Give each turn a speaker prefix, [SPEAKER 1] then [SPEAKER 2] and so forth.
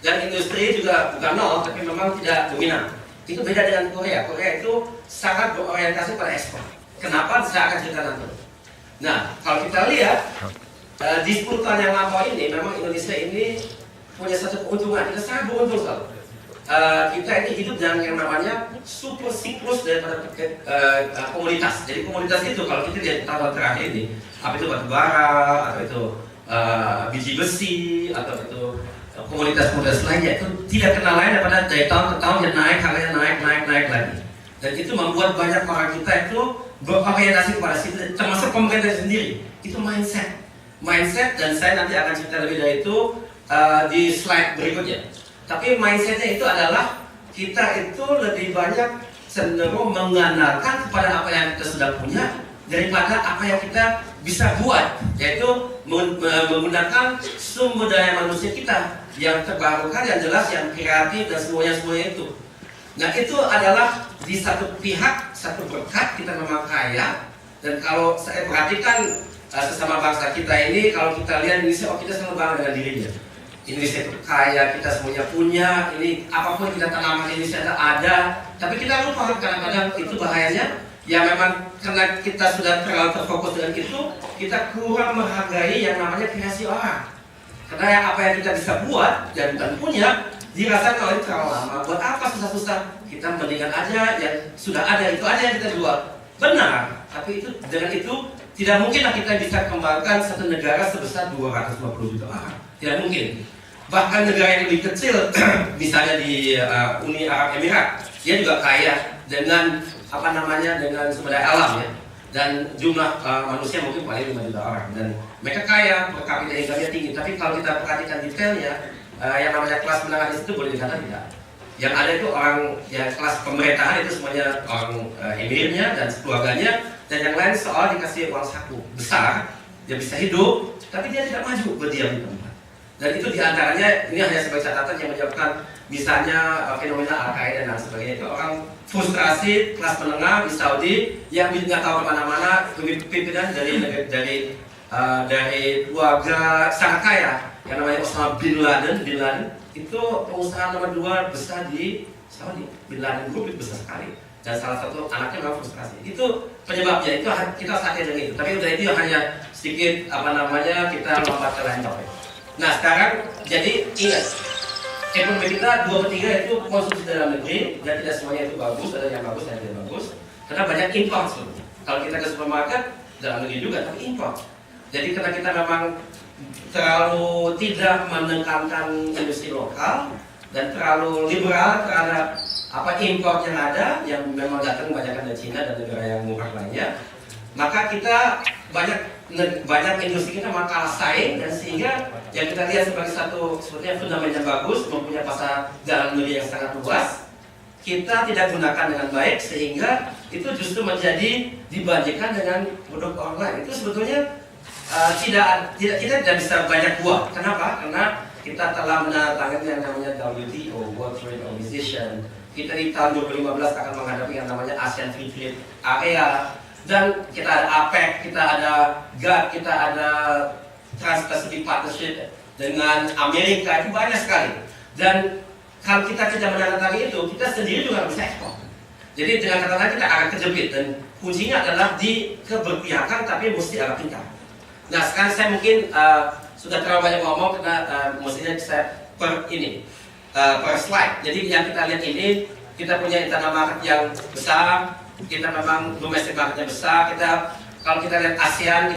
[SPEAKER 1] Dan industri juga bukan nol, tapi memang tidak dominan. Itu beda dengan Korea. Korea itu sangat berorientasi pada ekspor. Kenapa? Saya akan cerita nanti. Nah, kalau kita lihat di 10 tahun yang lampau ini, memang Indonesia ini punya satu keuntungan. Kita sangat beruntung sekali. Kita ini hidup dengan yang namanya super siklus daripada komoditas. Jadi komoditas itu kalau kita lihat tahun terakhir ini, apa itu batu bara, atau itu biji besi, atau itu komoditas-komoditas lainnya, itu tidak kenal lain daripada dari tahun ke tahun yang naik, harganya naik lagi. Dan itu membuat banyak orang kita itu berorientasi kepada situ, termasuk pemerintah sendiri. Itu mindset, dan saya nanti akan cerita lebih dari itu di slide berikutnya. Tapi mindsetnya itu adalah kita itu lebih banyak cenderung mengandalkan kepada apa yang kita sudah punya daripada apa yang kita bisa buat, yaitu menggunakan sumber daya manusia kita yang terbarukan, yang jelas, yang kreatif, dan semuanya itu. Nah, itu adalah di satu pihak, satu berkat kita memang kaya. Dan kalau saya perhatikan sesama bangsa kita ini, kalau kita lihat Indonesia, kita selalu bangga dengan dirinya. Indonesia itu kaya, kita semuanya punya, ini apapun kita tanamkan Indonesia ada. Tapi kita lupa kadang-kadang itu bahayanya. Ya memang karena kita sudah terlalu terfokus dengan itu, kita kurang menghargai yang namanya kreasi orang. Karena apa yang kita bisa buat dan punya dirasakan oleh terlalu lama. Buat apa susah-susah? Kita mendingan aja yang sudah ada, itu aja yang kita jual. Benar, tapi itu dengan itu tidak mungkinlah kita bisa kembangkan satu negara sebesar 250 juta orang. Tidak mungkin. Bahkan negara yang lebih kecil, misalnya di Uni Arab Emirat, dia juga kaya dengan dengan sumber daya alam ya, dan jumlah manusia mungkin paling 5 juta orang, dan mereka kaya, per kapita income-nya tinggi. Tapi kalau kita perhatikan detailnya, yang namanya kelas menengah di situ boleh dikatakan tidak. Yang ada itu orang yang kelas pemerintahan itu semuanya orang emirnya dan keluarganya, dan yang lain soal dikasih uang saku besar, dia bisa hidup, tapi dia tidak maju berdiam di tempat. Dan itu diantaranya, ini hanya sebagai catatan yang menyebabkan misalnya fenomena Al-Qaeda dan sebagainya. Itu orang frustrasi kelas menengah di Saudi yang nggak tahu kemana-mana, pimpinan dari keluarga sangat kaya yang namanya Osama bin Laden itu pengusaha nomor 2 besar di Saudi. Bin Laden Group itu besar sekali, dan salah satu anaknya memang frustrasi. Itu penyebabnya, itu kita sakit dengan itu. Tapi udah itu hanya sedikit kita lompat ke lain topik. Nah sekarang jadi ingat, ekonomi kita 2/3 itu konsumsi dalam negeri, dan tidak semuanya itu bagus, ada yang bagus dan tidak bagus, karena banyak impor sebenarnya. Kalau kita ke supermarket, dalam negeri juga, tapi impor. Jadi karena kita memang terlalu tidak menekankan industri lokal dan terlalu liberal terhadap impor yang ada, yang memang datang banyak dari Cina dan negara yang murah lainnya, maka kita banyak industri kita malah kalah saing, dan sehingga yang kita lihat sebagai satu sebetulnya fundament yang bagus, mempunyai pasar dalam negeri yang sangat luas, kita tidak gunakan dengan baik, sehingga itu justru menjadi dibandingkan dengan produk orang lain. Itu sebetulnya kita tidak bisa banyak buah. Kenapa? Karena kita telah menandatangani yang namanya WTO, World Trade Organization. Kita di tahun 2015 akan menghadapi yang namanya ASEAN Free Trade Area, dan kita ada APEC, kita ada GATT, kita ada Trans-Pacific Partnership dengan Amerika, itu banyak sekali. Dan kalau kita tidak menandatangani itu, kita sendiri juga bisa ekspor. Jadi dengan kata lain kita akan kejepit, dan kuncinya adalah di keberpihakan, tapi mesti agak pintar. Nah sekarang saya mungkin sudah terlalu banyak ngomong, karena mestinya saya per slide. Jadi yang kita lihat ini, kita punya internal market yang besar, kita memang domestic marketnya besar. Kalau kita lihat ASEAN,